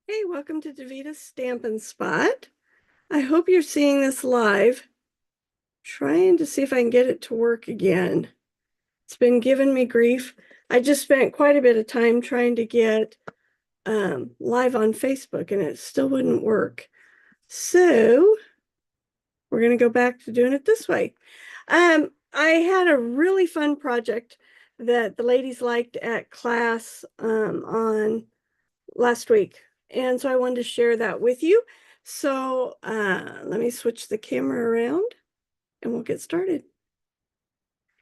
Hey, welcome to Davita's Stampin' Spot. I hope you're seeing this live. Trying to see if I can get it to work again. It's been giving me grief. I just spent quite a bit of time trying to get live on Facebook and it still wouldn't work. So we're going to go back to doing it this way. I had a really fun project that the ladies liked at class on last week. And so I wanted to share that with you. So let me switch the camera around and we'll get started.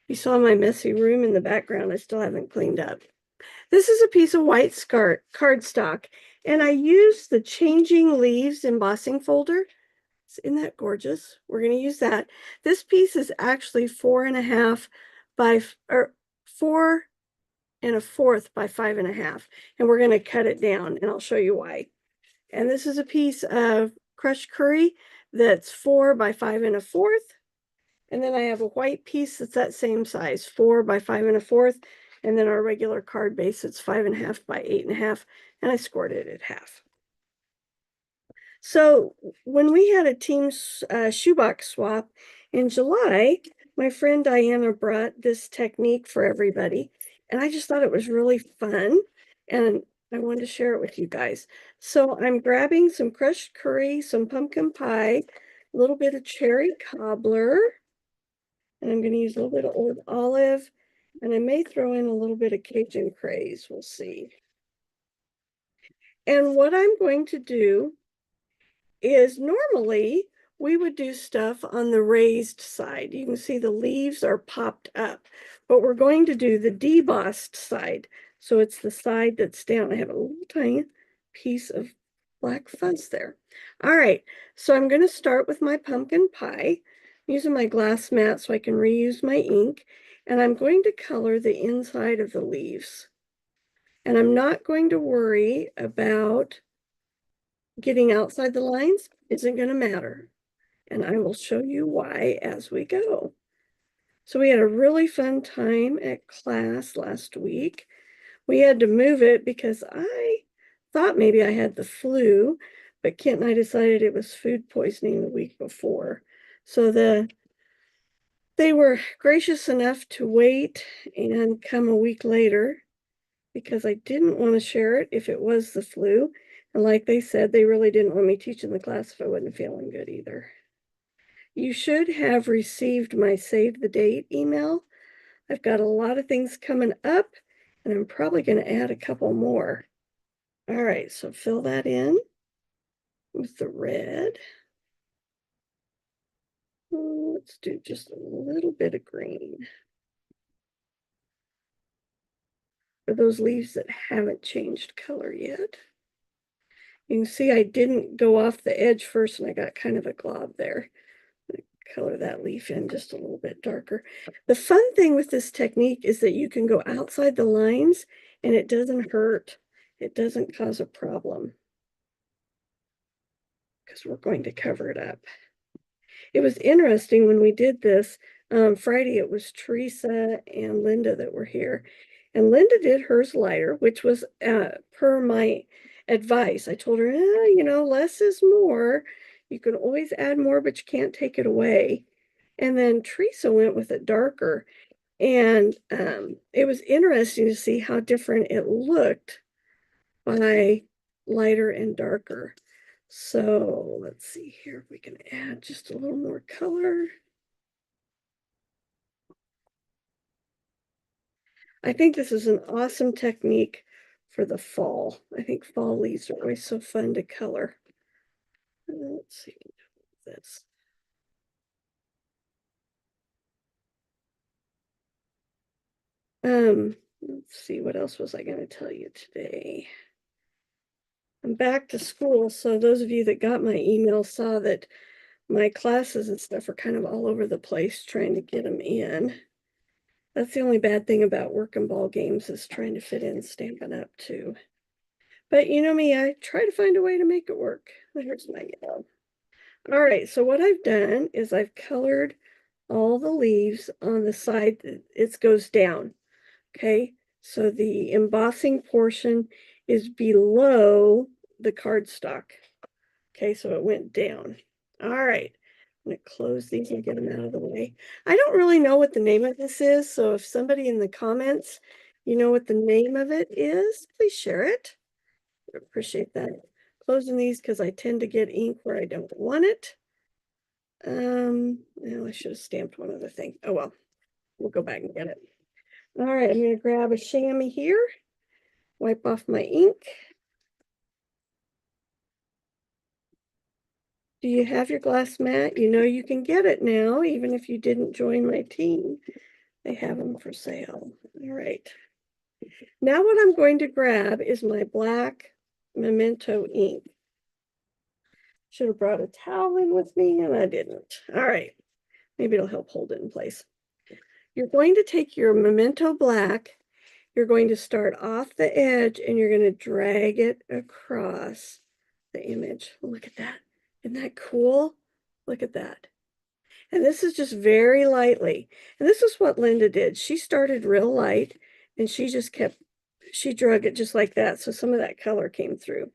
You saw my messy room in the background. I still haven't cleaned up. This is a piece of white cardstock, and I used the Changing Leaves embossing folder. Isn't that gorgeous? We're going to use that. This piece is actually 4.5 by, or 4 1/4 by 5.5, and we're going to cut it down, and I'll show you why. And this is a piece of crushed curry that's 4 by 5 1/4. And then I have a white piece that's that same size, 4 by 5 1/4. And then our regular card base, it's 5.5 by 8.5. And I scored it at half. So when we had a team shoebox swap in July, my friend Diana brought this technique for everybody. And I just thought it was really fun. And I wanted to share it with you guys. So I'm grabbing some crushed curry, some pumpkin pie, a little bit of cherry cobbler, and I'm going to use a little bit of old olive, and I may throw in a little bit of Cajun craze. We'll see. And what I'm going to do is normally we would do stuff on the raised side. You can see the leaves are popped up, but we're going to do the debossed side. So it's the side that's down. I have a little tiny piece of black fuzz there. All right, so I'm going to start with my pumpkin pie. I'm using my glass mat so I can reuse my ink, and I'm going to color the inside of the leaves. And I'm not going to worry about getting outside the lines. Isn't going to matter. And I will show you why as we go. So we had a really fun time at class last week. We had to move it because I thought maybe I had the flu, but Kent and I decided it was food poisoning the week before. So they were gracious enough to wait and come a week later because I didn't want to share it if it was the flu. And like they said, they really didn't want me teaching the class if I wasn't feeling good either. You should have received my save the date email. I've got a lot of things coming up, and I'm probably going to add a couple more. All right, so fill that in with the red. Let's do just a little bit of green for those leaves that haven't changed color yet. You can see I didn't go off the edge first, and I got kind of a glob there. Color that leaf in just a little bit darker. The fun thing with this technique is that you can go outside the lines and it doesn't hurt. It doesn't cause a problem because we're going to cover it up. It was interesting when we did this. Friday, it was Teresa and Linda that were here. And Linda did hers lighter, which was per my advice. I told her, less is more. You can always add more, but you can't take it away. And then Teresa went with it darker. And it was interesting to see how different it looked by lighter and darker. So let's see here if we can add just a little more color. I think this is an awesome technique for the fall. I think fall leaves are always so fun to color. Let's see this. Let's see, what else was I going to tell you today? I'm back to school, so those of you that got my email saw that my classes and stuff are kind of all over the place trying to get them in. That's the only bad thing about working ball games is trying to fit in Stampin' Up too. But you know me, I try to find a way to make it work. Here's my yellow. All right, so what I've done is I've colored all the leaves on the side that it goes down. Okay, so the embossing portion is below the cardstock. Okay, so it went down. All right, I'm gonna close these and get them out of the way. I don't really know what the name of this is, so if somebody in the comments, you know what the name of it is, please share it. I appreciate that. Closing these because I tend to get ink where I don't want it. Well, I should have stamped one other thing. Oh well, we'll go back and get it. All right, I'm gonna grab a chamois here, wipe off my ink. Do you have your glass mat? You know you can get it now, even if you didn't join my team. They have them for sale. All right. Now what I'm going to grab is my black Memento ink. Should have brought a towel in with me and I didn't. All right. Maybe it'll help hold it in place. You're going to take your Memento black. You're going to start off the edge and you're going to drag it across the image. Look at that. Isn't that cool? Look at that. And this is just very lightly. And this is what Linda did. She started real light and she just kept, she drug it just like that. So some of that color came through.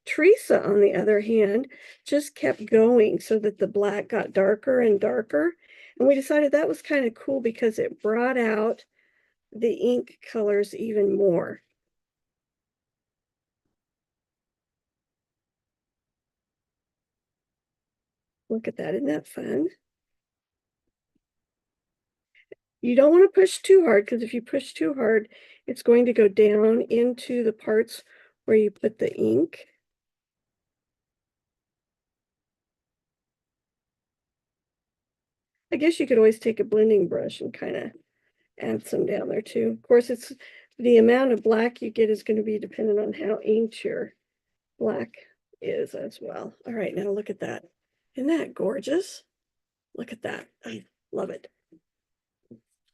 Teresa, on the other hand, just kept going so that the black got darker and darker. And we decided that was kind of cool because it brought out the ink colors even more. Look at that. Isn't that fun? You don't want to push too hard because if you push too hard, it's going to go down into the parts where you put the ink. I guess you could always take a blending brush and kind of add some down there too. Of course, it's the amount of black you get is going to be dependent on how inked your black is as well. All right, now look at that. Isn't that gorgeous? Look at that. I love it.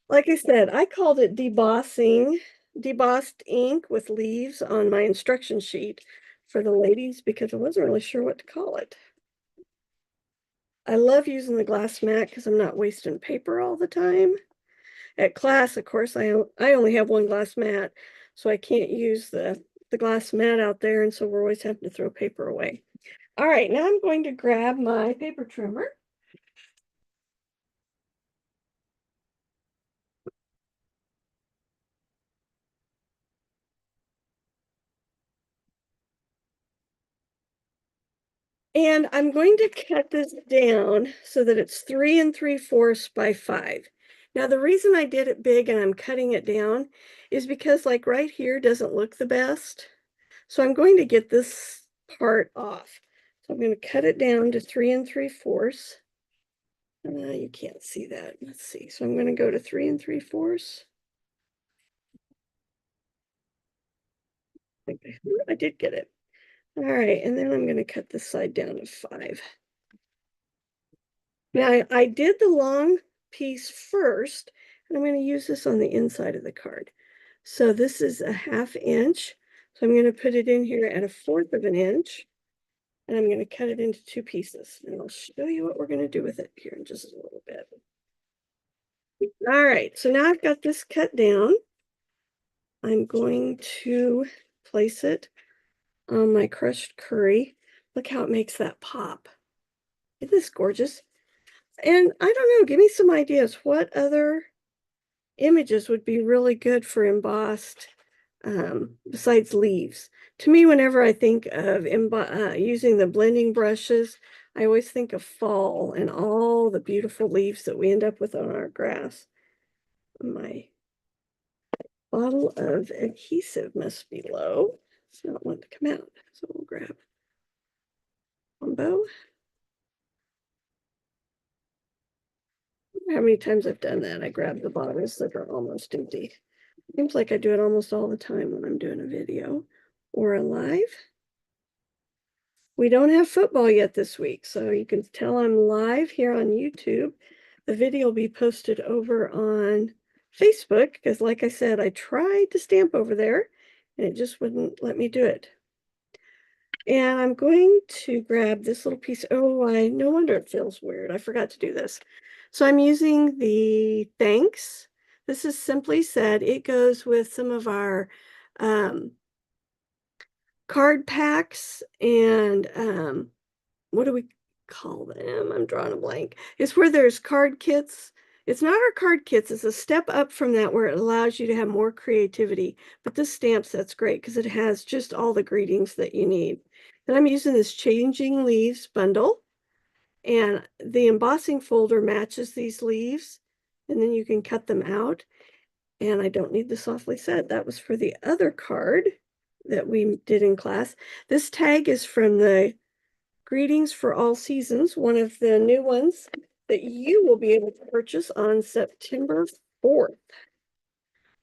Like I said, I called it debossing, debossed ink with leaves on my instruction sheet for the ladies because I wasn't really sure what to call it. I love using the glass mat because I'm not wasting paper all the time. At class, of course, I only have one glass mat, so I can't use the glass mat out there, and so we're always having to throw paper away. All right, now I'm going to grab my paper trimmer. And I'm going to cut this down so that it's 3 3/4 by 5. Now, the reason I did it big and I'm cutting it down is because like right here doesn't look the best. So I'm going to get this part off. So I'm going to cut it down to 3 3/4. You can't see that. Let's see. So I'm going to go to 3 3/4. I did get it. All right, and then I'm going to cut this side down to 5. Now I did the long piece first, and I'm going to use this on the inside of the card. So this is a 1/2 inch. So I'm going to put it in here at a 1/4 of an inch, and I'm going to cut it into 2 pieces. And I'll show you what we're going to do with it here in just a little bit. All right, so now I've got this cut down. I'm going to place it on my crushed curry. Look how it makes that pop. Isn't this gorgeous? And I don't know, give me some ideas. What other images would be really good for embossed besides leaves? To me, whenever I think of using the blending brushes, I always think of fall and all the beautiful leaves that we end up with on our grass. My bottle of adhesive must be low. It's not want to come out. So we'll grab combo. How many times I've done that? I grab the bottles that are almost empty. Seems like I do it almost all the time when I'm doing a video or a live. We don't have football yet this week, so you can tell I'm live here on YouTube. The video will be posted over on Facebook because, like I said, I tried to stamp over there and it just wouldn't let me do it. And I'm going to grab this little piece. Oh, no wonder it feels weird. I forgot to do this. So I'm using the thanks. This is Simply Said. It goes with some of our card packs and what do we call them? I'm drawing a blank. It's where there's card kits. It's not our card kits. It's a step up from that where it allows you to have more creativity. But this stamp set's great because it has just all the greetings that you need. And I'm using this Changing Leaves bundle. And the embossing folder matches these leaves. And then you can cut them out. And I don't need the Softly Said. That was for the other card that we did in class. This tag is from the Greetings for All Seasons, one of the new ones that you will be able to purchase on September 4th.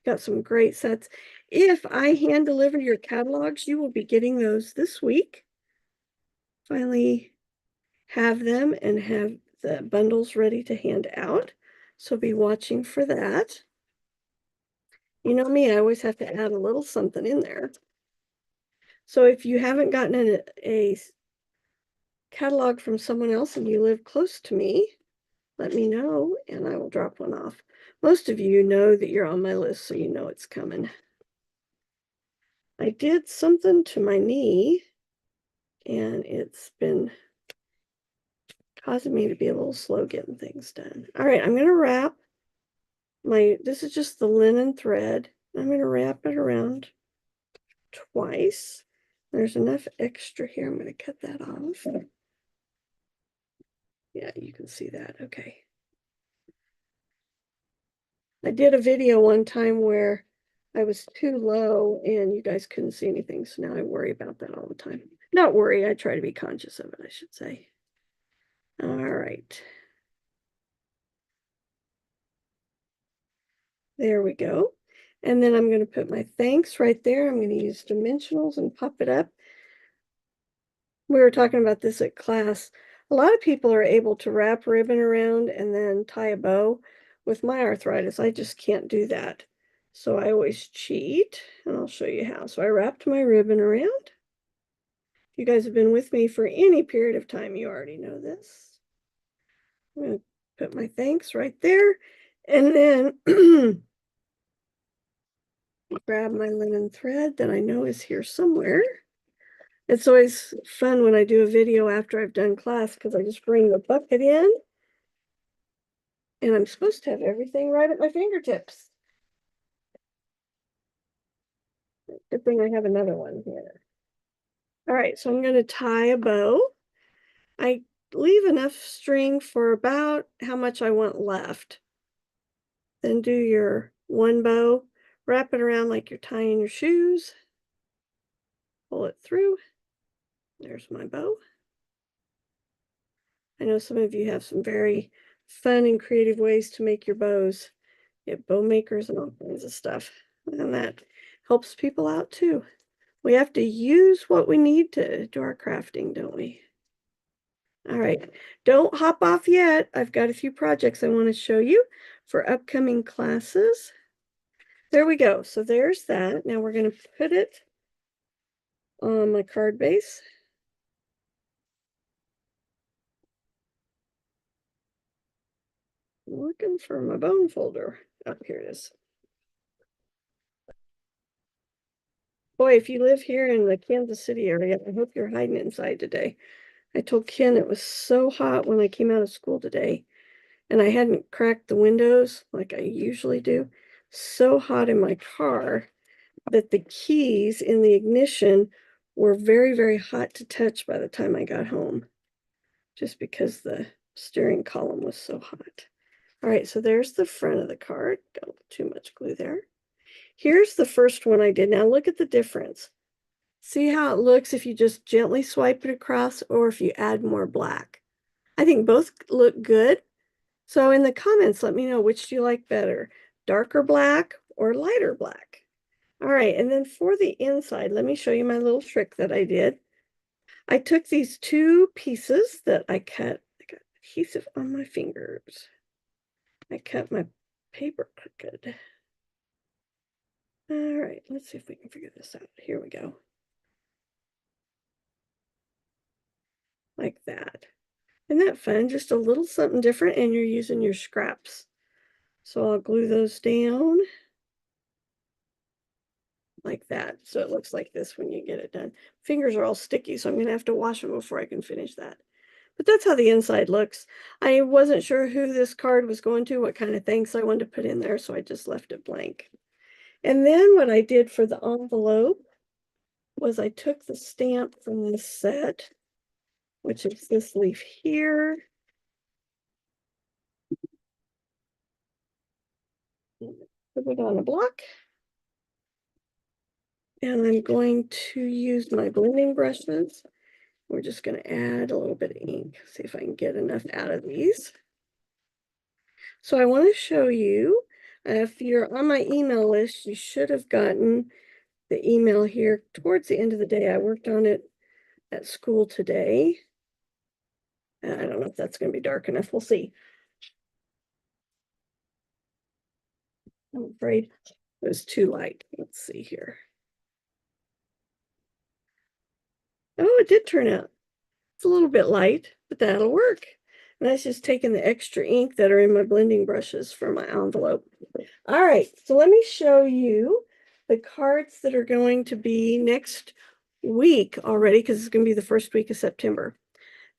Got some great sets. If I hand deliver your catalogs, you will be getting those this week. Finally have them and have the bundles ready to hand out. So be watching for that. You know me, I always have to add a little something in there. So if you haven't gotten a catalog from someone else and you live close to me, let me know and I will drop one off. Most of you know that you're on my list, so you know it's coming. I did something to my knee and it's been causing me to be a little slow getting things done. All right, I'm going to wrap this is just the linen thread. I'm going to wrap it around twice. There's enough extra here. I'm going to cut that off. Yeah, you can see that. Okay. I did a video one time where I was too low and you guys couldn't see anything. So now I worry about that all the time. Not worry, I try to be conscious of it, I should say. All right. There we go. And then I'm going to put my thanks right there. I'm going to use dimensionals and pop it up. We were talking about this at class. A lot of people are able to wrap ribbon around and then tie a bow. With my arthritis, I just can't do that. So I always cheat, and I'll show you how. So I wrapped my ribbon around. If you guys have been with me for any period of time, you already know this. I'm going to put my thanks right there. And then grab my linen thread that I know is here somewhere. It's always fun when I do a video after I've done class because I just bring the bucket in and I'm supposed to have everything right at my fingertips. Good thing I have another one here. All right, so I'm going to tie a bow. I leave enough string for about how much I want left. Then do your one bow, wrap it around like you're tying your shoes, pull it through. There's my bow. I know some of you have some very fun and creative ways to make your bows. You have bow makers and all kinds of stuff. And that helps people out too. We have to use what we need to do our crafting, don't we? All right, don't hop off yet. I've got a few projects I want to show you for upcoming classes. There we go. So there's that. Now we're going to put it on my card base. I'm looking for my bone folder. Oh, here it is. Boy, if you live here in the Kansas City area, I hope you're hiding inside today. I told Ken it was so hot when I came out of school today, and I hadn't cracked the windows like I usually do. So hot in my car that the keys in the ignition were very, very hot to touch by the time I got home, just because the steering column was so hot. All right, so there's the front of the card. Got too much glue there. Here's the first one I did. Now look at the difference. See how it looks if you just gently swipe it across or if you add more black. I think both look good. So in the comments, let me know which do you like better, darker black or lighter black. All right, and then for the inside, let me show you my little trick that I did. I took these two pieces that I cut. I got adhesive on my fingers. I cut my paper crooked. All right, let's see if we can figure this out. Here we go. Like that. Isn't that fun? Just a little something different, and you're using your scraps. So I'll glue those down. like that. So it looks like this when you get it done. Fingers are all sticky, so I'm gonna have to wash them before I can finish that. But that's how the inside looks. I wasn't sure who this card was going to, what kind of thanks I wanted to put in there, so I just left it blank. And then what I did for the envelope was I took the stamp from this set, which is this leaf here. Put it on a block. And I'm going to use my blending brushes. We're just going to add a little bit of ink, see if I can get enough out of these. So I want to show you, if you're on my email list, you should have gotten the email here towards the end of the day. I worked on it at school today. I don't know if that's going to be dark enough. We'll see. I'm afraid it was too light. Let's see here. Oh, it did turn out. It's a little bit light, but that'll work. And that's just taking the extra ink that are in my blending brushes for my envelope. All right, so let me show you the cards that are going to be next week already, because it's going to be the first week of September.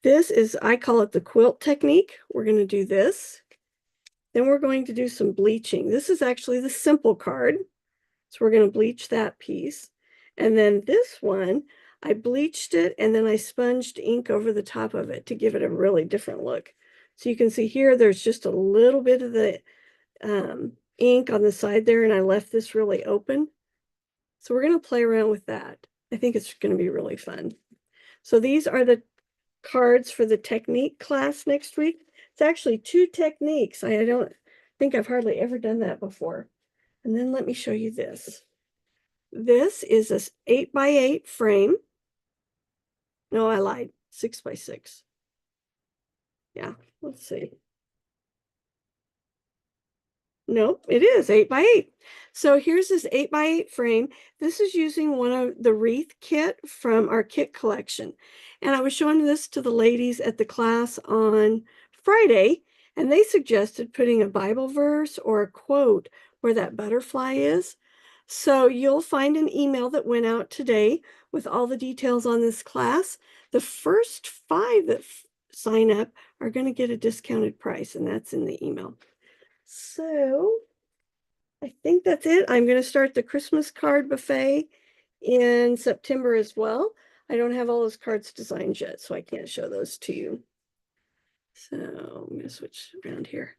This is, I call it the quilt technique. We're going to do this. Then we're going to do some bleaching. This is actually the simple card. So we're going to bleach that piece. And then this one, I bleached it and then I sponged ink over the top of it to give it a really different look. So you can see here, there's just a little bit of the ink on the side there, and I left this really open. So we're going to play around with that. I think it's going to be really fun. So these are the cards for the technique class next week. It's actually 2 techniques. I don't think I've hardly ever done that before. And then let me show you this. This is a 8x8 frame. No, I lied. 6x6. Yeah, let's see. Nope, it is 8x8. So here's this 8x8 frame. This is using one of the wreath kit from our kit collection. And I was showing this to the ladies at the class on Friday, and they suggested putting a Bible verse or a quote where that butterfly is. So you'll find an email that went out today with all the details on this class. The first 5 that sign up are going to get a discounted price, and that's in the email. So I think that's it. I'm going to start the Christmas card buffet in September as well. I don't have all those cards designed yet, so I can't show those to you. So I'm going to switch around here.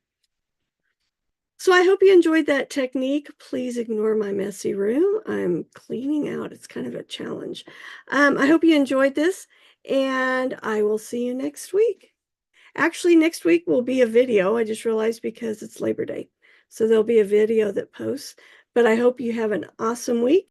So I hope you enjoyed that technique. Please ignore my messy room. I'm cleaning out. It's kind of a challenge. I hope you enjoyed this, and I will see you next week. Actually, next week will be a video. I just realized because it's Labor Day. So there'll be a video that posts. But I hope you have an awesome week.